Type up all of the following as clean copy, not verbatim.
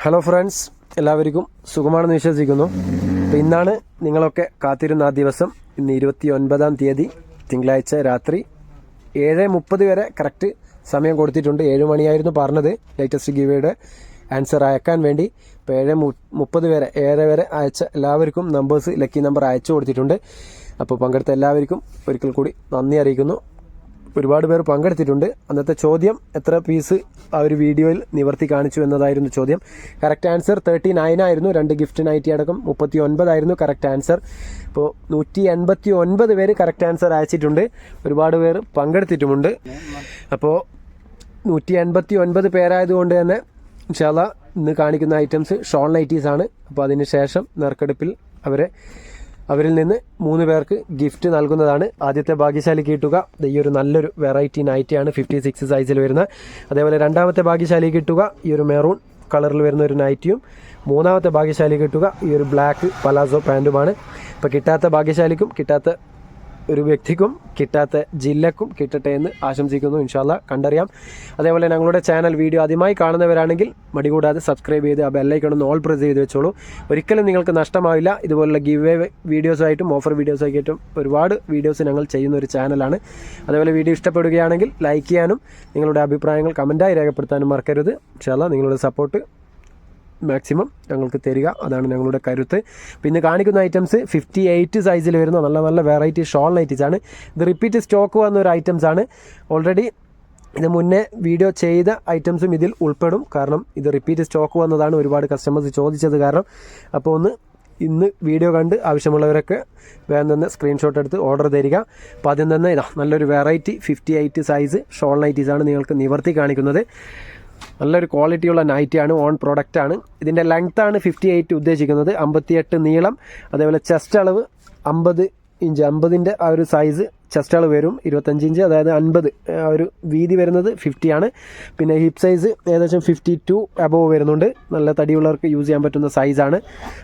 Hello friends, എല്ലാവർക്കും സുഖമാണെന്ന് വിശ്വസിക്കുന്നു. അപ്പോൾ ഇന്നാണ് നിങ്ങളൊക്കെ കാത്തിരുന്ന ആ ദിവസം. ഇന്ന് 29-ാം തീയതി തിങ്കളാഴ്ച രാത്രി 7:30 വരെ കറക്റ്റ് സമയം കൊടുത്തിട്ടുണ്ട്. 7 മണിയായിരുന്നു പറഞ്ഞത് ലേറ്റസ്റ്റ് ഗിവേയുടെ ആൻസർ അയക്കാൻ വേണ്ടി. ഇപ്പോൾ 7:30 വരെ 7 വരെ അയച്ച എല്ലാവർക്കും നമ്പേഴ്സ് ലക്കി നമ്പർ അയച്ചു കൊടുത്തിട്ടുണ്ട്. അപ്പോൾ പങ്കെടുത്ത എല്ലാവർക്കും ഒരിക്കൽ കൂടി നന്ദി അറിയിക്കുന്നു. ഒരുപാട് പേർ പങ്കെടുത്തിട്ടുണ്ട്. അന്നത്തെ ചോദ്യം എത്ര പീസ് ആ ഒരു വീഡിയോയിൽ നിവർത്തി കാണിച്ചു എന്നതായിരുന്നു ചോദ്യം. കറക്റ്റ് ആൻസർ 39 ആയിരുന്നു. 2 ഗിഫ്റ്റ് നൈറ്റി അടക്കം 39 ആയിരുന്നു കറക്റ്റ് ആൻസർ. ഇപ്പോൾ 189 പേര് കറക്റ്റ് ആൻസർ അയച്ചിട്ടുണ്ട്. ഒരുപാട് പേർ പങ്കെടുത്തിട്ടുമുണ്ട്. അപ്പോൾ 189 പേരായതുകൊണ്ട് തന്നെ ഇൻഷാ അല്ലാ ഇന്ന് കാണിക്കുന്ന ഐറ്റംസ് ഷോൾ നൈറ്റീസ് ആണ്. അപ്പോൾ അതിന് ശേഷം നറുക്കെടുപ്പിൽ അവരിൽ നിന്ന് 3 പേർക്ക് ഗിഫ്റ്റ് നൽകുന്നതാണ്. ആദ്യത്തെ ഭാഗ്യശാലി കിട്ടുക ഈ ഒരു നല്ലൊരു വെറൈറ്റി നൈറ്റിയാണ് 56 സൈസിൽ വരുന്ന. അതേപോലെ രണ്ടാമത്തെ ഭാഗ്യശാലി കിട്ടുക ഈ ഒരു മെറൂൺ കളറിൽ വരുന്ന ഒരു നൈറ്റിയും. മൂന്നാമത്തെ ഭാഗ്യശാലി കിട്ടുക ഈ ഒരു ബ്ലാക്ക് പലാസോ പാൻറ്റുമാണ്. ഇപ്പോൾ കിട്ടാത്ത ഭാഗ്യശാലിക്കും കിട്ടാത്ത ഒരു വ്യക്തിക്കും കിട്ടാത്ത ജില്ലക്കും കിട്ടട്ടെ എന്ന് ആശംസിക്കുന്നു. ഇൻഷാല്ലാ കണ്ടറിയാം. അതേപോലെ ഞങ്ങളുടെ ചാനൽ വീഡിയോ ആദ്യമായി കാണുന്നവരാണെങ്കിൽ മടി കൂടാതെ സബ്സ്ക്രൈബ് ചെയ്ത് ആ ബെല്ലൈക്കൺ ഒന്ന് ഓൾ പ്രസ് ചെയ്ത് വെച്ചോളൂ. ഒരിക്കലും നിങ്ങൾക്ക് നഷ്ടമാവില്ല. ഇതുപോലുള്ള ഗിവ് അവേ വീഡിയോസായിട്ടും ഓഫർ വീഡിയോസായിട്ടും ഒരുപാട് വീഡിയോസ് ഞങ്ങൾ ചെയ്യുന്ന ഒരു ചാനലാണ്. അതേപോലെ വീഡിയോ ഇഷ്ടപ്പെടുകയാണെങ്കിൽ ലൈക്ക് ചെയ്യാനും നിങ്ങളുടെ അഭിപ്രായങ്ങൾ കമൻറ്റായി രേഖപ്പെടുത്താനും മറക്കരുത്. ഇൻഷാല്ലാ നിങ്ങളുടെ സപ്പോർട്ട് മാക്സിമം ഞങ്ങൾക്ക് തരിക, അതാണ് ഞങ്ങളുടെ കരുത്ത്. പിന്നെ കാണിക്കുന്ന ഐറ്റംസ് 58 സൈസിൽ വരുന്ന നല്ല നല്ല വെറൈറ്റി ഷോൾ നൈറ്റീസ് ആണ്. ഇത് റിപ്പീറ്റ് സ്റ്റോക്ക് വന്ന ഒരു ഐറ്റംസ് ആണ്. ഓൾറെഡി ഇത് മുന്നേ വീഡിയോ ചെയ്ത ഐറ്റംസും ഇതിൽ ഉൾപ്പെടും. കാരണം ഇത് റിപ്പീറ്റ് സ്റ്റോക്ക് വന്നതാണ്. ഒരുപാട് കസ്റ്റമേഴ്സ് ചോദിച്ചത് കാരണം. അപ്പോൾ ഇന്ന് വീഡിയോ കണ്ട് ആവശ്യമുള്ളവരൊക്കെ വേഗം തന്നെ സ്ക്രീൻഷോട്ട് എടുത്ത് ഓർഡർ തരിക. അപ്പോൾ ആദ്യം തന്നെ നല്ലൊരു വെറൈറ്റി 58 സൈസ് ഷോൾ നൈറ്റീസാണ് നിങ്ങൾക്ക് നിവർത്തി കാണിക്കുന്നത്. നല്ലൊരു ക്വാളിറ്റിയുള്ള നൈറ്റിയാണ്, ഓൺ പ്രൊഡക്റ്റാണ്. ഇതിൻ്റെ ലെങ്ത്താണ് 58 ഉദ്ദേശിക്കുന്നത്. 58 നീളം. അതേപോലെ ചെസ്റ്റ് അളവ് 50 ഇഞ്ച്. 50-ൻ്റെ ആ ഒരു സൈസ് ചെസ്റ്റ് അളവ് വരും. 25 ഇഞ്ച്, അതായത് 50 ആ ഒരു വീതി വരുന്നത് 50 ആണ്. പിന്നെ ഹിപ്പ് സൈസ് ഏകദേശം 52 അബോവ് വരുന്നുണ്ട്. നല്ല തടിയുള്ളവർക്ക് യൂസ് ചെയ്യാൻ പറ്റുന്ന സൈസാണ്.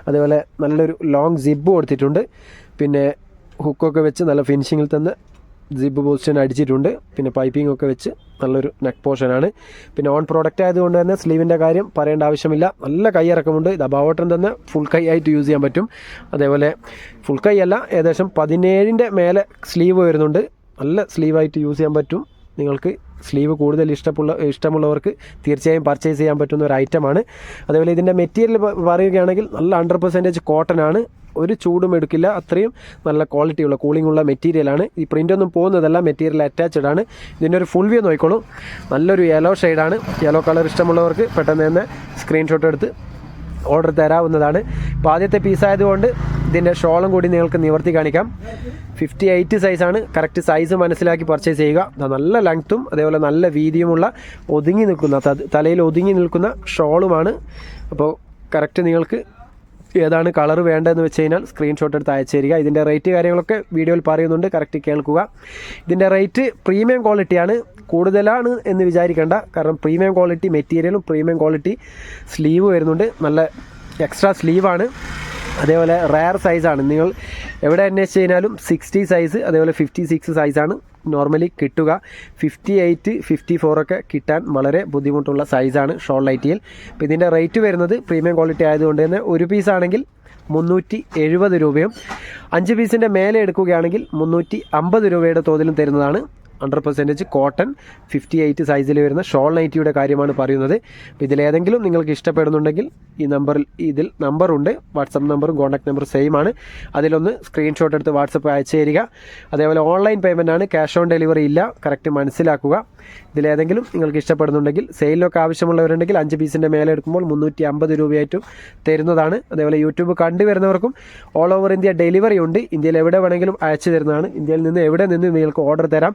അതേപോലെ നല്ലൊരു ലോങ് സിബ് കൊടുത്തിട്ടുണ്ട്. പിന്നെ ഹുക്കൊക്കെ വെച്ച് നല്ല ഫിനിഷിങ്ങിൽ തന്നെ സിബ് പൊസിഷൻ അടിച്ചിട്ടുണ്ട്. പിന്നെ പൈപ്പിംഗ് ഒക്കെ വെച്ച് നല്ലൊരു നെക്ക് പോർഷനാണ്. പിന്നെ ഓൺ പ്രോഡക്റ്റ് ആയതുകൊണ്ട് തന്നെ സ്ലീവിൻ്റെ കാര്യം പറയേണ്ട ആവശ്യമില്ല. നല്ല കൈയിറക്കമുണ്ട്. ഇത് അബോട്ടം തന്നെ ഫുൾ കൈ ആയിട്ട് യൂസ് ചെയ്യാൻ പറ്റും. അതേപോലെ ഫുൾ കൈ അല്ല, ഏകദേശം 17-ൻ്റെ മേലെ സ്ലീവ് വരുന്നുണ്ട്. നല്ല സ്ലീവായിട്ട് യൂസ് ചെയ്യാൻ പറ്റും. നിങ്ങൾക്ക് സ്ലീവ് കൂടുതൽ ഇഷ്ടമുള്ളവർക്ക് തീർച്ചയായും പർച്ചേസ് ചെയ്യാൻ പറ്റുന്ന ഒരു ഐറ്റമാണ്. അതേപോലെ ഇതിൻ്റെ മെറ്റീരിയൽ പറയുകയാണെങ്കിൽ നല്ല 100% കോട്ടൺ ആണ്. ഒരു ചൂടും എടുക്കില്ല. അത്രയും നല്ല ക്വാളിറ്റിയുള്ള കൂളിംഗ് ഉള്ള മെറ്റീരിയലാണ്. ഈ പ്രിൻ്റൊന്നും പോകുന്നതല്ല, മെറ്റീരിയൽ അറ്റാച്ച്ഡ് ആണ്. ഇതിൻ്റെ ഒരു ഫുൾ വ്യൂ നോക്കിക്കോളൂ. നല്ലൊരു യെല്ലോ ഷെയ്ഡാണ്. യെല്ലോ കളർ ഇഷ്ടമുള്ളവർക്ക് പെട്ടെന്ന് തന്നെ സ്ക്രീൻഷോട്ട് എടുത്ത് ഓർഡർ തരാവുന്നതാണ്. ഇപ്പോൾ ആദ്യത്തെ പീസായതുകൊണ്ട് ഇതിൻ്റെ ഷോളും കൂടി നിങ്ങൾക്ക് നിവർത്തി കാണിക്കാം. 58 സൈസാണ്. കറക്റ്റ് സൈസ് മനസ്സിലാക്കി പർച്ചേസ് ചെയ്യുക. നല്ല ലെങ്ത്തും അതേപോലെ നല്ല വീതിയുമുള്ള ഒതുങ്ങി നിൽക്കുന്ന തലയിൽ ഒതുങ്ങി നിൽക്കുന്ന ഷോളുമാണ്. അപ്പോൾ കറക്റ്റ് നിങ്ങൾക്ക് ഏതാണ് കളർ വേണ്ടതെന്ന് വെച്ച് കഴിഞ്ഞാൽ സ്ക്രീൻഷോട്ട് എടുത്ത് അയച്ചു തരിക. ഇതിൻ്റെ റേറ്റ് കാര്യങ്ങളൊക്കെ വീഡിയോയിൽ പറയുന്നുണ്ട്, കറക്റ്റ് കേൾക്കുക. ഇതിൻ്റെ റേറ്റ് പ്രീമിയം ക്വാളിറ്റിയാണ്. കൂടുതലാണ് എന്ന് വിചാരിക്കേണ്ട. കാരണം പ്രീമിയം ക്വാളിറ്റി മെറ്റീരിയലും പ്രീമിയം ക്വാളിറ്റി സ്ലീവ് വരുന്നുണ്ട്. നല്ല എക്സ്ട്രാ സ്ലീവാണ്. അതേപോലെ റയർ സൈസാണ്. നിങ്ങൾ എവിടെ അന്വേഷിച്ച് കഴിഞ്ഞാലും 60 സൈസ് അതേപോലെ 56 സൈസാണ് നോർമലി കിട്ടുക. 58, 54 ഒക്കെ കിട്ടാൻ വളരെ ബുദ്ധിമുട്ടുള്ള സൈസാണ് ഷോൾ നൈറ്റിയിൽ. അപ്പോൾ ഇതിൻ്റെ റേറ്റ് വരുന്നത് പ്രീമിയം ക്വാളിറ്റി ആയതുകൊണ്ട് തന്നെ ഒരു പീസാണെങ്കിൽ 370 രൂപയും 5 പീസിൻ്റെ മേലെ എടുക്കുകയാണെങ്കിൽ 350 രൂപയുടെ തോതിലും തരുന്നതാണ്. 100% കോട്ടൺ 58 സൈസിൽ വരുന്ന ഷോൾ നൈറ്റിയുടെ കാര്യമാണ് പറയുന്നത്. അപ്പോൾ ഇതിലേതെങ്കിലും നിങ്ങൾക്ക് ഇഷ്ടപ്പെടുന്നുണ്ടെങ്കിൽ ഇതിൽ നമ്പറുണ്ട്. വാട്സപ്പ് നമ്പറും കോൺടാക്ട് നമ്പറും സെയിം ആണ്. അതിലൊന്ന് സ്ക്രീൻഷോട്ട് എടുത്ത് വാട്സപ്പ് അയച്ചു തരിക. അതേപോലെ ഓൺലൈൻ പേയ്മെൻ്റ് ആണ്, ക്യാഷ് ഓൺ ഡെലിവറി ഇല്ല. കറക്റ്റ് മനസ്സിലാക്കുക. ഇതിലേതെങ്കിലും നിങ്ങൾക്ക് ഇഷ്ടപ്പെടുന്നുണ്ടെങ്കിൽ സെയിലൊക്കെ ആവശ്യമുള്ളവരുണ്ടെങ്കിൽ 5 പീസിൻ്റെ മേലെ എടുക്കുമ്പോൾ 350 രൂപയായിട്ടും തരുന്നതാണ്. അതേപോലെ യൂട്യൂബ് കണ്ടുവരുന്നവർക്കും ഓൾ ഓവർ ഇന്ത്യ ഡെലിവറി ഉണ്ട്. ഇന്ത്യയിൽ എവിടെ വേണമെങ്കിലും അയച്ചു തരുന്നതാണ്. ഇന്ത്യയിൽ നിന്ന് എവിടെ നിന്ന് നിങ്ങൾക്ക് ഓർഡർ തരാം.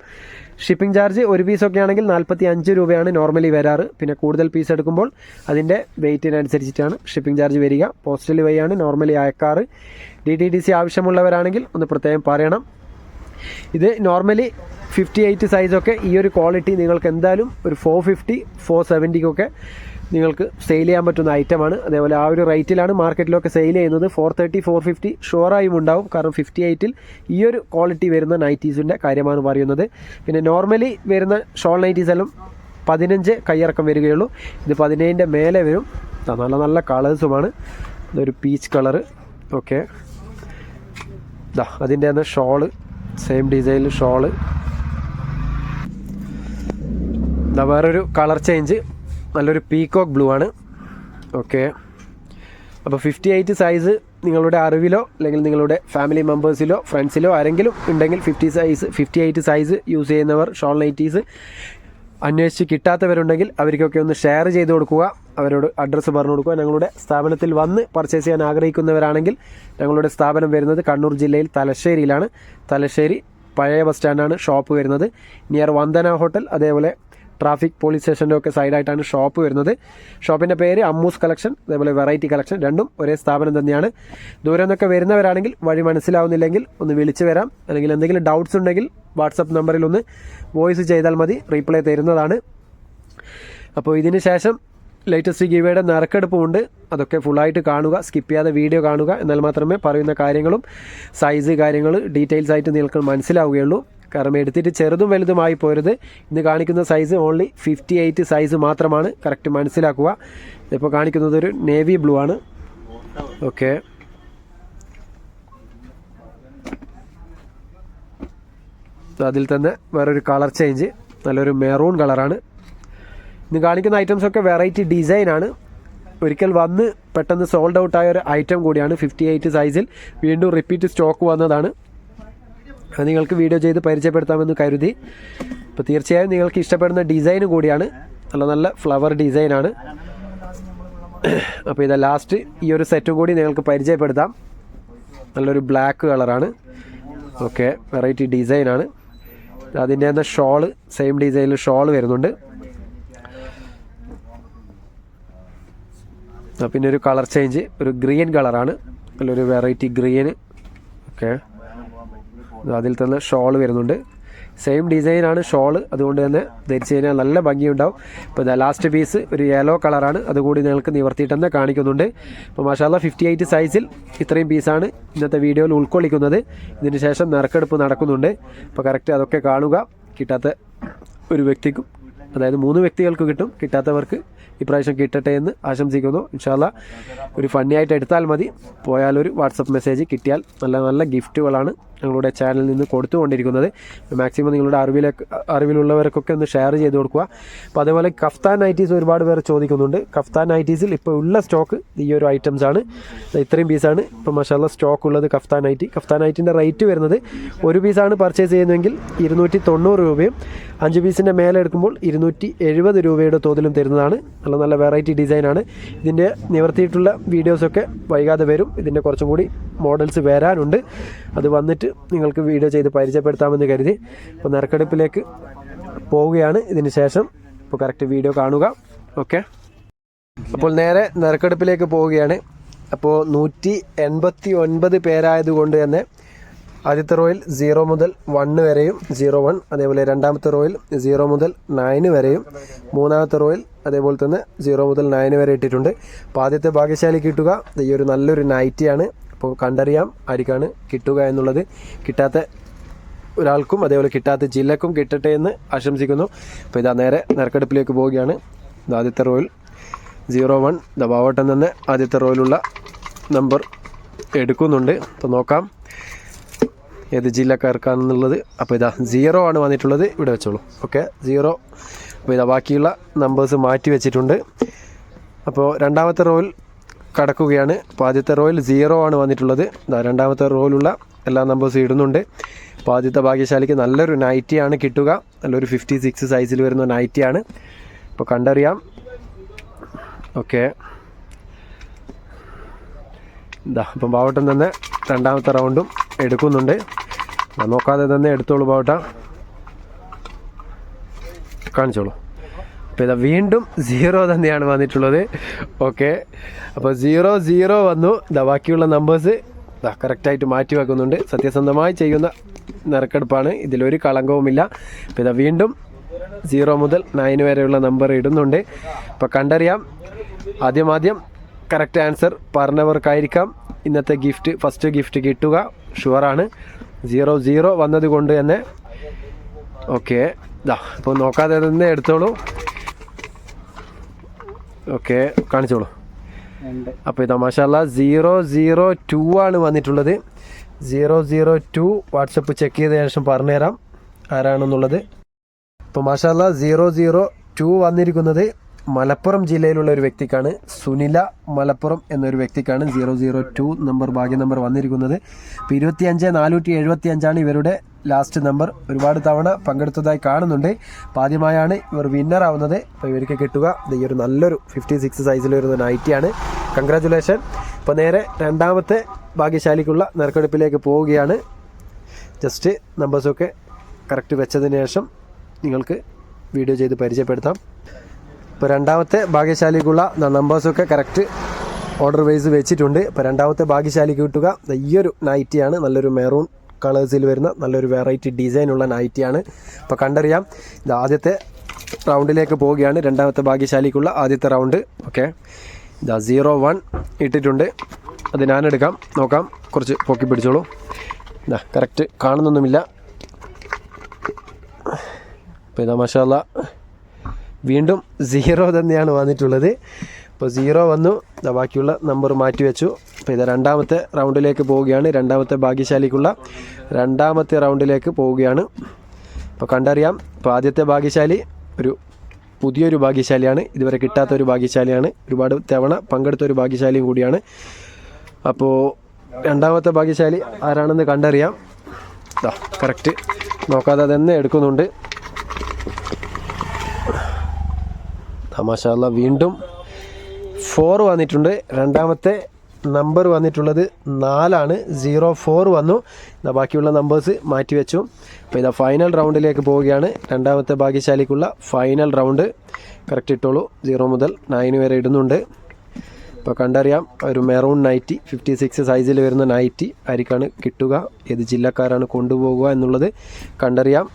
ഷിപ്പിംഗ് ചാർജ് ഒരു പീസൊക്കെ ആണെങ്കിൽ 45 രൂപയാണ് നോർമലി വരാറ്. പിന്നെ കൂടുതൽ പീസ് എടുക്കുമ്പോൾ അതിൻ്റെ വെയ്റ്റിനനുസരിച്ചിട്ടാണ് ഷിപ്പിംഗ് ചാർജ് വരിക. പോസ്റ്റൽ വഴിയാണ് നോർമലി അയക്കാറ്. DTDC ആവശ്യമുള്ളവരാണെങ്കിൽ ഒന്ന് പ്രത്യേകം പറയണം. ഇത് നോർമലി 58 സൈസൊക്കെ ഈ ഒരു ക്വാളിറ്റി നിങ്ങൾക്ക് എന്തായാലും ഒരു 450, 470 നിങ്ങൾക്ക് സെയിൽ ചെയ്യാൻ പറ്റുന്ന ഐറ്റമാണ്. അതേപോലെ ആ ഒരു റേറ്റിലാണ് മാർക്കറ്റിലൊക്കെ സെയിൽ ചെയ്യുന്നത്. 430, 450 ഷുവറായും ഉണ്ടാവും. കാരണം 58-ൽ ഈ ഒരു ക്വാളിറ്റി വരുന്ന നൈറ്റീസിൻ്റെ കാര്യമാണ് പറയുന്നത്. പിന്നെ നോർമലി വരുന്ന ഷോൾ നൈറ്റീസ് എല്ലാം 15 കൈയിറക്കം വരികയുള്ളൂ. ഇത് 17-ൻ്റെ മേലെ വരും. നല്ല നല്ല കളേഴ്സുമാണ്. ഇതൊരു പീച്ച് കളറ്. ഓക്കെ, അതിൻ്റെ തന്നെ ഷോള്, സെയിം ഡിസൈനിൽ ഷോള്. വേറൊരു കളർ ചേഞ്ച്, നല്ലൊരു പീകോക്ക് ബ്ലൂ ആണ്. ഓക്കെ, അപ്പോൾ 58 സൈസ് നിങ്ങളുടെ അറിവിലോ അല്ലെങ്കിൽ നിങ്ങളുടെ ഫാമിലി മെമ്പേഴ്സിലോ ഫ്രണ്ട്സിലോ ആരെങ്കിലും ഉണ്ടെങ്കിൽ 58 സൈസ് യൂസ് ചെയ്യുന്നവർ ഷോൾ നൈറ്റീസ് അന്വേഷിച്ച് കിട്ടാത്തവരുണ്ടെങ്കിൽ അവർക്കൊക്കെ ഒന്ന് ഷെയർ ചെയ്ത് കൊടുക്കുക. അവരോട് അഡ്രസ്സ് പറഞ്ഞു കൊടുക്കുക. ഞങ്ങളുടെ സ്ഥാപനത്തിൽ വന്ന് പർച്ചേസ് ചെയ്യാൻ ആഗ്രഹിക്കുന്നവരാണെങ്കിൽ ഞങ്ങളുടെ സ്ഥാപനം വരുന്നത് കണ്ണൂർ ജില്ലയിൽ തലശ്ശേരിയിലാണ്. തലശ്ശേരി പഴയ ബസ് സ്റ്റാൻഡാണ് ഷോപ്പ് വരുന്നത്. നിയർ വന്ദന ഹോട്ടൽ, അതേപോലെ ട്രാഫിക് പോലീസ് സ്റ്റേഷൻ്റെ ഒക്കെ സൈഡായിട്ടാണ് ഷോപ്പ് വരുന്നത്. ഷോപ്പിൻ്റെ പേര് അമ്മൂസ് കളക്ഷൻ, അതേപോലെ വെറൈറ്റി കളക്ഷൻ, രണ്ടും ഒരേ സ്ഥാപനം തന്നെയാണ്. ദൂരം നിന്നൊക്കെ വരുന്നവരാണെങ്കിൽ വഴി മനസ്സിലാവുന്നില്ലെങ്കിൽ ഒന്ന് വിളിച്ചു വരാം. അല്ലെങ്കിൽ എന്തെങ്കിലും ഡൗട്ട്സ് ഉണ്ടെങ്കിൽ വാട്സപ്പ് നമ്പറിൽ ഒന്ന് വോയിസ് ചെയ്താൽ മതി, റീപ്ലൈ തരുന്നതാണ്. അപ്പോൾ ഇതിന് ശേഷം ലേറ്റസ്റ്റ് ഗീവയുടെ നറുക്കെടുപ്പുമുണ്ട്. അതൊക്കെ ഫുള്ളായിട്ട് കാണുക, സ്കിപ്പ് ചെയ്യാതെ വീഡിയോ കാണുക. എന്നാൽ മാത്രമേ പറയുന്ന കാര്യങ്ങളും സൈസ് കാര്യങ്ങൾ ഡീറ്റെയിൽസ് ആയിട്ട് നിങ്ങൾക്ക് മനസ്സിലാവുകയുള്ളൂ. കാരണം എടുത്തിട്ട് ചെറുതും വലുതുമായി പോരുത്. ഇന്ന് കാണിക്കുന്ന സൈസ് ഓൺലി 58 സൈസ് മാത്രമാണ്. കറക്റ്റ് മനസ്സിലാക്കുക. ഇപ്പോൾ കാണിക്കുന്നത് ഒരു നേവി ബ്ലൂ ആണ്. ഓക്കെ, അതിൽ തന്നെ വേറൊരു കളർ ചേഞ്ച്, നല്ലൊരു മെറൂൺ കളറാണ്. ഇന്ന് കാണിക്കുന്ന ഐറ്റംസൊക്കെ വെറൈറ്റി ഡിസൈനാണ്. ഒരിക്കൽ വന്ന് പെട്ടെന്ന് സോൾഡ് ഔട്ട് ആയ ഒരു ഐറ്റം കൂടിയാണ്. 58 സൈസിൽ വീണ്ടും റിപ്പീറ്റ് സ്റ്റോക്ക് വന്നതാണ്. അത് നിങ്ങൾക്ക് വീഡിയോ ചെയ്ത് പരിചയപ്പെടുത്താമെന്ന് കരുതി. അപ്പോൾ തീർച്ചയായും നിങ്ങൾക്ക് ഇഷ്ടപ്പെടുന്ന ഡിസൈൻ കൂടിയാണ്. നല്ല നല്ല ഫ്ലവർ ഡിസൈനാണ്. അപ്പോൾ ഇത് ലാസ്റ്റ് ഈ ഒരു സെറ്റും കൂടി നിങ്ങൾക്ക് പരിചയപ്പെടുത്താം. നല്ലൊരു ബ്ലാക്ക് കളറാണ്. ഓക്കെ, വെറൈറ്റി ഡിസൈനാണ്. അതിൻ്റെ തന്നെ ഷോള്, സെയിം ഡിസൈനിൽ ഷോള് വരുന്നുണ്ട്. പിന്നെ ഒരു കളർ ചേഞ്ച്, ഒരു ഗ്രീൻ കളറാണ്. നല്ലൊരു വെറൈറ്റി ഗ്രീൻ. ഓക്കെ, അതിൽ തന്നെ ഷോൾ വരുന്നുണ്ട്. സെയിം ഡിസൈനാണ് ഷോള്, അതുകൊണ്ട് തന്നെ ധരിച്ചു കഴിഞ്ഞാൽ നല്ല ഭംഗിയുണ്ടാവും. ഇപ്പോൾ ലാസ്റ്റ് പീസ് ഒരു യെല്ലോ കളറാണ്. അതുകൂടി നിങ്ങൾക്ക് നിവർത്തിയിട്ട് തന്നെ കാണിക്കുന്നുണ്ട്. അപ്പോൾ മാഷാല്ലാ 58 സൈസിൽ ഇത്രയും പീസാണ് ഇന്നത്തെ വീഡിയോയിൽ ഉൾക്കൊള്ളിക്കുന്നത്. ഇതിന് ശേഷം നറുക്കെടുപ്പ് നടക്കുന്നുണ്ട്. അപ്പോൾ കറക്റ്റ് അതൊക്കെ കാണുക. കിട്ടാത്ത ഒരു വ്യക്തിക്കും, അതായത് 3 വ്യക്തികൾക്ക് കിട്ടും. കിട്ടാത്തവർക്ക് ഇപ്രാവശ്യം കിട്ടട്ടെ എന്ന് ആശംസിക്കുന്നു. ഇൻഷാല്ലാ ഒരു ഫണ്ണി ആയിട്ട് എടുത്താൽ മതി. പോയാലൊരു വാട്സപ്പ് മെസ്സേജ് കിട്ടിയാൽ നല്ല നല്ല ഗിഫ്റ്റുകളാണ് ഞങ്ങളുടെ ചാനലിൽ നിന്ന് കൊടുത്തുകൊണ്ടിരിക്കുന്നത്. മാക്സിമം നിങ്ങളുടെ അറിവിലുള്ളവർക്കൊക്കെ ഒന്ന് ഷെയർ ചെയ്ത് കൊടുക്കുക. അപ്പോൾ അതേപോലെ കഫ്താൻ നൈറ്റീസ് ഒരുപാട് പേർ ചോദിക്കുന്നുണ്ട്. കഫ്താൻ നൈറ്റീസിൽ ഇപ്പോൾ ഉള്ള സ്റ്റോക്ക് ഈ ഒരു ഐറ്റംസ് ആണ്. ഇത്രയും പീസാണ് ഇപ്പോൾ മാഷാല്ലാ സ്റ്റോക്ക് ഉള്ളത്. കഫ്താൻ നൈറ്റി, കഫ്താൻ നൈറ്റിൻ്റെ റേറ്റ് വരുന്നത് ഒരു പീസാണ് പർച്ചേസ് ചെയ്യുന്നതെങ്കിൽ 290 രൂപയും 5 പീസിൻ്റെ മേലെ എടുക്കുമ്പോൾ 270 രൂപയുടെ തോതിലും തരുന്നതാണ്. നല്ല നല്ല വെറൈറ്റി ഡിസൈനാണ്. ഇതിൻ്റെ നിവർത്തിയിട്ടുള്ള വീഡിയോസൊക്കെ വൈകാതെ വരും. ഇതിൻ്റെ കുറച്ചും കൂടി മോഡൽസ് വരാനുണ്ട്. അത് വന്നിട്ട് നിങ്ങൾക്ക് വീഡിയോ ചെയ്ത് പരിചയപ്പെടുത്താമെന്ന് കരുതി. അപ്പോൾ നറുക്കെടുപ്പിലേക്ക് പോവുകയാണ്. ഇതിന് ശേഷം ഇപ്പോൾ കറക്റ്റ് വീഡിയോ കാണുക. ഓക്കെ, അപ്പോൾ നേരെ നറുക്കെടുപ്പിലേക്ക് പോവുകയാണ്. അപ്പോൾ 189 പേരായതുകൊണ്ട് തന്നെ ആദ്യത്തെ റോയിൽ 0 മുതൽ 1 വരെയും 01, അതേപോലെ രണ്ടാമത്തെ റോയിൽ 0 മുതൽ 9 വരെയും, മൂന്നാമത്തെ റോയിൽ അതേപോലെ തന്നെ 0 മുതൽ 9 വരെ ഇട്ടിട്ടുണ്ട്. അപ്പോൾ ആദ്യത്തെ ഭാഗ്യശാലി കിട്ടുക ഈ ഒരു നല്ലൊരു നൈറ്റിയാണ്. അപ്പോൾ കണ്ടറിയാം ആർക്കാണ് കിട്ടുക എന്നുള്ളത്. കിട്ടാത്ത ഒരാൾക്കും അതേപോലെ കിട്ടാത്ത ജില്ലക്കും കിട്ടട്ടെ എന്ന് ആശംസിക്കുന്നു. അപ്പോൾ ഇതാ നേരെ നറുക്കെടുപ്പിലേക്ക് പോവുകയാണ്. ആദ്യത്തെ റോയിൽ 01 ദബാവട്ടം തന്നെ ആദ്യത്തെ റോയിലുള്ള നമ്പർ എടുക്കുന്നുണ്ട്. അപ്പോൾ നോക്കാം ഏത് ജില്ലക്കാർക്കാണെന്നുള്ളത്. അപ്പോൾ ഇതാ 0 ആണ് വന്നിട്ടുള്ളത്. ഇവിടെ വെച്ചോളൂ. ഓക്കെ, 0. അപ്പോൾ ഇതാ ബാക്കിയുള്ള നമ്പേഴ്സ് മാറ്റി വെച്ചിട്ടുണ്ട്. അപ്പോൾ രണ്ടാമത്തെ റോയിൽ കടക്കുകയാണ്. അപ്പോൾ ആദ്യത്തെ റോയിൽ 0 ആണ് വന്നിട്ടുള്ളത്. രണ്ടാമത്തെ റോയിലുള്ള എല്ലാ നമ്പേഴ്സും ഇടുന്നുണ്ട്. അപ്പോൾ ആദ്യത്തെ ഭാഗ്യശാലിക്ക് നല്ലൊരു നൈറ്റിയാണ് കിട്ടുക. നല്ലൊരു 56 സൈസിൽ വരുന്ന നൈറ്റിയാണ്. അപ്പോൾ കണ്ടറിയാം. ഓക്കെ, അപ്പം ബാവട്ടം തന്നെ രണ്ടാമത്തെ റൗണ്ടും എടുക്കുന്നുണ്ട്. നോക്കാതെ തന്നെ എടുത്തോളൂ ബാവട്ട, കാണിച്ചോളൂ. അപ്പോൾ ഇതാ വീണ്ടും 0 തന്നെയാണ് വന്നിട്ടുള്ളത്. ഓക്കെ, അപ്പോൾ 0 വന്നു. ബാക്കിയുള്ള നമ്പേഴ്സ് കറക്റ്റായിട്ട് മാറ്റി വെക്കുന്നുണ്ട്. സത്യസന്ധമായി ചെയ്യുന്ന നറുക്കെടുപ്പാണ്, ഇതിലൊരു കളങ്കവുമില്ല. അപ്പോൾ ഇതാ വീണ്ടും 0 മുതൽ 9 വരെയുള്ള നമ്പർ ഇടുന്നുണ്ട്. അപ്പോൾ കണ്ടറിയാം. ആദ്യം കറക്റ്റ് ആൻസർ പറഞ്ഞവർക്കായിരിക്കാം ഇന്നത്തെ ഗിഫ്റ്റ്, ഫസ്റ്റ് ഗിഫ്റ്റ് കിട്ടുക ഷുവറാണ്. 0 വന്നത് കൊണ്ട് തന്നെ. ഓക്കെ, അപ്പോൾ നോക്കാതെ തന്നെ എടുത്തോളൂ. ഓക്കെ, കാണിച്ചോളൂ. അപ്പോൾ ഇതാ മാഷാല്ലാ 002 ആണ് വന്നിട്ടുള്ളത്. 002 വാട്സപ്പ് ചെക്ക് ചെയ്ത ശേഷം പറഞ്ഞുതരാം ആരാണെന്നുള്ളത്. ഇപ്പോൾ മാഷാല്ലാ 002 വന്നിരിക്കുന്നത് മലപ്പുറം ജില്ലയിലുള്ള ഒരു വ്യക്തിക്കാണ്. സുനില മലപ്പുറം എന്നൊരു വ്യക്തിക്കാണ് 002 നമ്പർ ഭാഗ്യ നമ്പർ വന്നിരിക്കുന്നത്. ഇപ്പോൾ 25,475 ഇവരുടെ ലാസ്റ്റ് നമ്പർ. ഒരുപാട് തവണ പങ്കെടുത്തതായി കാണുന്നുണ്ട്. അപ്പോൾ ആദ്യമായാണ് ഇവർ വിന്നർ ആവുന്നത്. അപ്പോൾ ഇവർക്ക് കിട്ടുക ഈ ഒരു നല്ലൊരു 56 സൈസിൽ വരുന്ന നൈറ്റിയാണ്. കൺഗ്രാജുലേഷൻ. ഇപ്പോൾ നേരെ രണ്ടാമത്തെ ഭാഗ്യശാലിക്കുള്ള നറുക്കെടുപ്പിലേക്ക് പോവുകയാണ്. ജസ്റ്റ് നമ്പേഴ്സൊക്കെ കറക്റ്റ് വെച്ചതിന് ശേഷം നിങ്ങൾക്ക് വീഡിയോ ചെയ്ത് പരിചയപ്പെടുത്താം. ഇപ്പോൾ രണ്ടാമത്തെ ഭാഗ്യശാലിക്കുള്ള നമ്പേഴ്സൊക്കെ കറക്റ്റ് ഓർഡർ വൈസ് വെച്ചിട്ടുണ്ട്. ഇപ്പോൾ രണ്ടാമത്തെ ഭാഗ്യശാലിക്ക് കിട്ടുക ഈ ഒരു നൈറ്റിയാണ്. നല്ലൊരു മെറൂൺ കളേഴ്സിൽ വരുന്ന നല്ലൊരു വെറൈറ്റി ഡിസൈനുള്ള നൈറ്റിയാണ്. അപ്പോൾ കണ്ടറിയാം. ഇത് ആദ്യത്തെ റൗണ്ടിലേക്ക് പോവുകയാണ്. രണ്ടാമത്തെ ഭാഗ്യശാലിക്കുള്ള ആദ്യത്തെ റൗണ്ട്. ഓക്കെ, ഇതാ 01 ഇട്ടിട്ടുണ്ട്. അത് ഞാനെടുക്കാം. നോക്കാം, കുറച്ച് പൊക്കി പിടിച്ചോളൂ. ഇതാ കറക്റ്റ് കാണുന്നൊന്നുമില്ല. അപ്പോൾ ഇതാ മാഷാല്ലാ വീണ്ടും 0 തന്നെയാണ് വന്നിട്ടുള്ളത്. ഇപ്പോൾ 0 വന്നു. ബാക്കിയുള്ള നമ്പർ മാറ്റി വെച്ചു. അപ്പോൾ ഇത് രണ്ടാമത്തെ റൗണ്ടിലേക്ക് പോവുകയാണ്. രണ്ടാമത്തെ ഭാഗ്യശാലിക്കുള്ള രണ്ടാമത്തെ റൗണ്ടിലേക്ക് പോവുകയാണ്. അപ്പോൾ കണ്ടറിയാം. ഇപ്പോൾ ആദ്യത്തെ ഭാഗ്യശാലി പുതിയൊരു ഭാഗ്യശാലിയാണ്. ഇതുവരെ കിട്ടാത്തൊരു ഭാഗ്യശാലിയാണ്. ഒരുപാട് തവണ പങ്കെടുത്തൊരു ഭാഗ്യശാലിയും കൂടിയാണ്. അപ്പോൾ രണ്ടാമത്തെ ഭാഗ്യശാലി ആരാണെന്ന് കണ്ടറിയാം. കറക്റ്റ് നോക്കാതെ തന്നെ എടുക്കുന്നുണ്ട്. മാഷാല്ലാ വീണ്ടും 4 വന്നിട്ടുണ്ട്. രണ്ടാമത്തെ നമ്പർ വന്നിട്ടുള്ളത് 4 ആണ്. 04 വന്നു. ബാക്കിയുള്ള നമ്പേഴ്സ് മാറ്റി വെച്ചു. അപ്പോൾ ഇതാ ഫൈനൽ റൗണ്ടിലേക്ക് പോവുകയാണ്. രണ്ടാമത്തെ ഭാഗ്യശാലിക്കുള്ള ഫൈനൽ റൗണ്ട്. കറക്റ്റ് ഇട്ടോളൂ. 0 മുതൽ 9 വരെ ഇടുന്നുണ്ട്. ഇപ്പോൾ കണ്ടറിയാം. ഒരു മെറൂൺ നൈറ്റി 56 സൈസിൽ വരുന്ന നൈറ്റി ആർക്കാണ് കിട്ടുക, ഏത് ജില്ലക്കാരാണ് കൊണ്ടുപോകുക എന്നുള്ളത് കണ്ടറിയാം.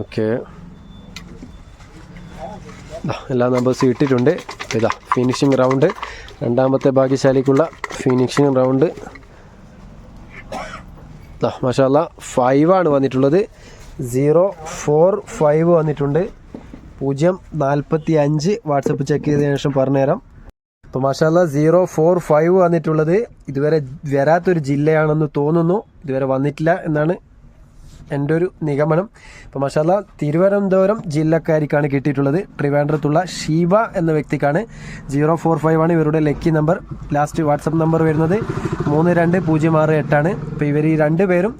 ഓക്കെ, എല്ലാ നമ്പേഴ്സും ഇട്ടിട്ടുണ്ട്. ഇതാ ഫിനിഷിംഗ് റൗണ്ട്. രണ്ടാമത്തെ ഭാഗ്യശാലിക്കുള്ള ഫിനിഷിംഗ് റൗണ്ട്. മാഷാല്ലാ 5 ആണ് വന്നിട്ടുള്ളത്. 045 വന്നിട്ടുണ്ട്. 045 വാട്സപ്പ് ചെക്ക് ചെയ്ത ശേഷം പറഞ്ഞുതരാം. അപ്പോൾ മാഷാല്ലാ 045 വന്നിട്ടുള്ളത് ഇതുവരെ വരാത്തൊരു ജില്ലയാണെന്ന് തോന്നുന്നു. ഇതുവരെ വന്നിട്ടില്ല എന്നാണ് എൻ്റെ ഒരു നിഗമനം. ഇപ്പോൾ മാഷാല്ലാ തിരുവനന്തപുരം ജില്ലക്കാരിക്കാണ് കിട്ടിയിട്ടുള്ളത്. ട്രിവാൻഡ്രത്തുള്ള ഷീബ എന്ന വ്യക്തിക്കാണ്. 045 ആണ് ഇവരുടെ lucky number. Last WhatsApp number വരുന്നത് 3206 ആണ്. അപ്പോൾ ഇവർ ഈ 2 പേരും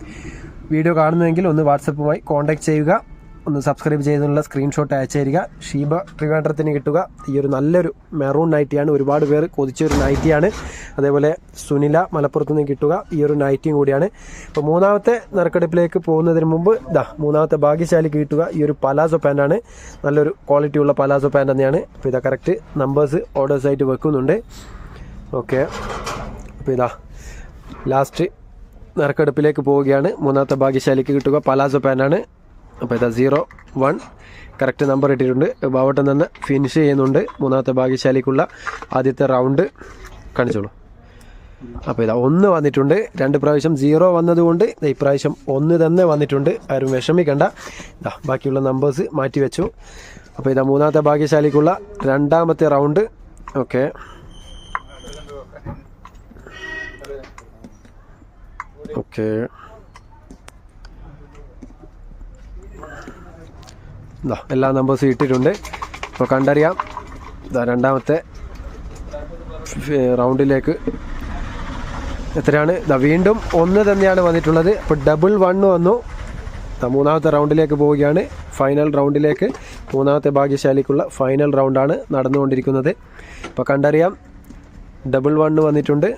വീഡിയോ കാണുന്നുവെങ്കിൽ ഒന്ന് വാട്സപ്പുമായി കോൺടാക്ട് ചെയ്യുക. ഒന്ന് സബ്സ്ക്രൈബ് ചെയ്തുള്ള സ്ക്രീൻഷോട്ട് അയച്ചു തരിക. ഷീബ ട്രിവാൻഡ്രത്തിന് കിട്ടുക ഈ ഒരു നല്ലൊരു മെറൂൺ നൈറ്റിയാണ്. ഒരുപാട് പേർ കൊതിച്ചൊരു നൈറ്റിയാണ്. അതേപോലെ സുനില മലപ്പുറത്ത് നിന്ന് കിട്ടുക ഈ ഒരു നൈറ്റിയും കൂടിയാണ്. ഇപ്പോൾ മൂന്നാമത്തെ നറുക്കെടുപ്പിലേക്ക് പോകുന്നതിന് മുമ്പ് മൂന്നാമത്തെ ഭാഗ്യശാലിക്ക് കിട്ടുക ഈ ഒരു പലാസോ പാൻ്റാണ്. നല്ലൊരു ക്വാളിറ്റിയുള്ള പലാസോ പാൻ്റ് തന്നെയാണ്. അപ്പോൾ ഇതാ കറക്റ്റ് നമ്പേഴ്സ് ഓർഡേഴ്സായിട്ട് വെക്കുന്നുണ്ട്. ഓക്കെ, അപ്പോൾ ഇതാ ലാസ്റ്റ് നറുക്കെടുപ്പിലേക്ക് പോവുകയാണ്. മൂന്നാമത്തെ ഭാഗ്യശാലിക്ക് കിട്ടുക പലാസോ പാൻ്റാണ്. അപ്പോൾ ഇതാ 01 കറക്റ്റ് നമ്പർ ഇട്ടിട്ടുണ്ട്. ബാവട്ടം തന്നെ ഫിനിഷ് ചെയ്യുന്നുണ്ട്. മൂന്നാമത്തെ ഭാഗ്യശാലിക്കുള്ള ആദ്യത്തെ റൗണ്ട് കാണിച്ചോളൂ. അപ്പോൾ ഇതാ 1 വന്നിട്ടുണ്ട്. 2 പ്രാവശ്യം 0 വന്നതുകൊണ്ട് ഇപ്രാവശ്യം 1 തന്നെ വന്നിട്ടുണ്ട്. ആരും വിഷമിക്കണ്ട. ബാക്കിയുള്ള നമ്പേഴ്സ് മാറ്റി വെച്ചു. അപ്പോൾ ഇതാ മൂന്നാമത്തെ ഭാഗ്യശാലിക്കുള്ള രണ്ടാമത്തെ റൗണ്ട്. ഓക്കെ, ഓക്കെ, എല്ലാ നമ്പേഴ്സും ഇട്ടിട്ടുണ്ട്. അപ്പോൾ കണ്ടറിയാം. രണ്ടാമത്തെ റൗണ്ടിലേക്ക് എത്രയാണ്? വീണ്ടും 1 തന്നെയാണ് വന്നിട്ടുള്ളത്. അപ്പോൾ ഡബിൾ 1 വന്നു. മൂന്നാമത്തെ റൗണ്ടിലേക്ക് പോവുകയാണ്. ഫൈനൽ റൗണ്ടിലേക്ക് മൂന്നാമത്തെ ഭാഗ്യശാലിക്കുള്ള ഫൈനൽ റൗണ്ടാണ് നടന്നുകൊണ്ടിരിക്കുന്നത്. അപ്പോൾ കണ്ടറിയാം. ഡബിൾ 1 വന്നിട്ടുണ്ട്.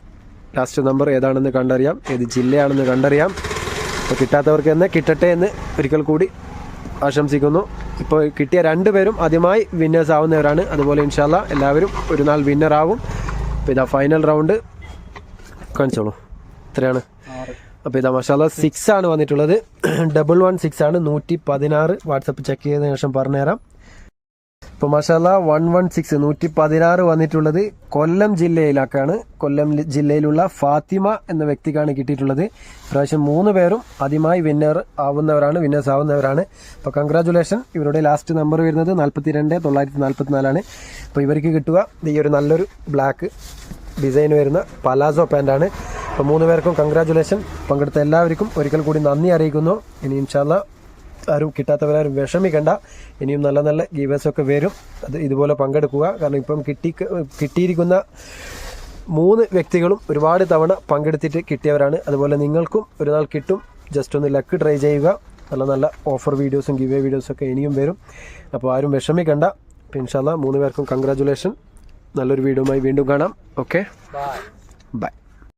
ലാസ്റ്റ് നമ്പർ ഏതാണെന്ന് കണ്ടറിയാം, ഏത് ജില്ലയാണെന്ന് കണ്ടറിയാം. അപ്പോൾ കിട്ടാത്തവർക്ക് തന്നെ കിട്ടട്ടെ എന്ന് ഒരിക്കൽ കൂടി ആശംസിക്കുന്നു. ഇപ്പോൾ കിട്ടിയ 2 പേരും ആദ്യമായി വിന്നേഴ്സ് ആവുന്നവരാണ്. അതുപോലെ ഇൻഷാല്ലാ എല്ലാവരും ഒരു നാൾ വിന്നറാവും. അപ്പോൾ ഇതാ ഫൈനൽ റൗണ്ട് കാണിച്ചോളൂ. എത്രയാണ്? അപ്പോൾ ഇതാ മാഷാല്ലാ 6 ആണ് വന്നിട്ടുള്ളത്. 116 ആണ്. 116 വാട്സപ്പ് ചെക്ക് ചെയ്തതിനു ശേഷം പറഞ്ഞുതരാം. ഇപ്പോൾ മാഷാല്ലാ 116 116 വന്നിട്ടുള്ളത് കൊല്ലം ജില്ലയിലേക്കാണ്. കൊല്ലം ജില്ലയിലുള്ള ഫാത്തിമ എന്ന വ്യക്തിക്കാണ് കിട്ടിയിട്ടുള്ളത്. പ്രാവശ്യം 3 പേരും ആദ്യമായി വിന്നേഴ്സ് ആവുന്നവരാണ്. അപ്പോൾ കൺഗ്രാജുലേഷൻ. ഇവരുടെ ലാസ്റ്റ് നമ്പർ വരുന്നത് 42,944 ആണ്. അപ്പോൾ ഇവർക്ക് കിട്ടുക ഈ ഒരു നല്ലൊരു ബ്ലാക്ക് ഡിസൈൻ വരുന്ന പലാസോ പാൻ്റാണ്. അപ്പോൾ 3 പേർക്കും കൺഗ്രാജുലേഷൻ. പങ്കെടുത്ത എല്ലാവർക്കും ഒരിക്കൽ കൂടി നന്ദി അറിയിക്കുന്നു. ഇനി ഇൻഷാല്ലാ ആരും കിട്ടാത്തവരാരും വിഷമിക്കണ്ട. ഇനിയും നല്ല നല്ല ഗീവേഴ്സൊക്കെ വരും. അത് ഇതുപോലെ പങ്കെടുക്കുക. കാരണം ഇപ്പം കിട്ടിയിരിക്കുന്ന 3 വ്യക്തികളും ഒരുപാട് തവണ പങ്കെടുത്തിട്ട് കിട്ടിയവരാണ്. അതുപോലെ നിങ്ങൾക്കും ഒരു നാൾ കിട്ടും. ജസ്റ്റ് ഒന്ന് ലക്ക് ട്രൈ ചെയ്യുക. നല്ല നല്ല ഓഫർ വീഡിയോസും ഗീവേ വീഡിയോസൊക്കെ ഇനിയും വരും. അപ്പോൾ ആരും വിഷമിക്കണ്ട. അപ്പോൾ ഇൻഷാല്ലാ 3 പേർക്കും കൺഗ്രാജുലേഷൻ. നല്ലൊരു വീഡിയോയുമായി വീണ്ടും കാണാം. Okay, by.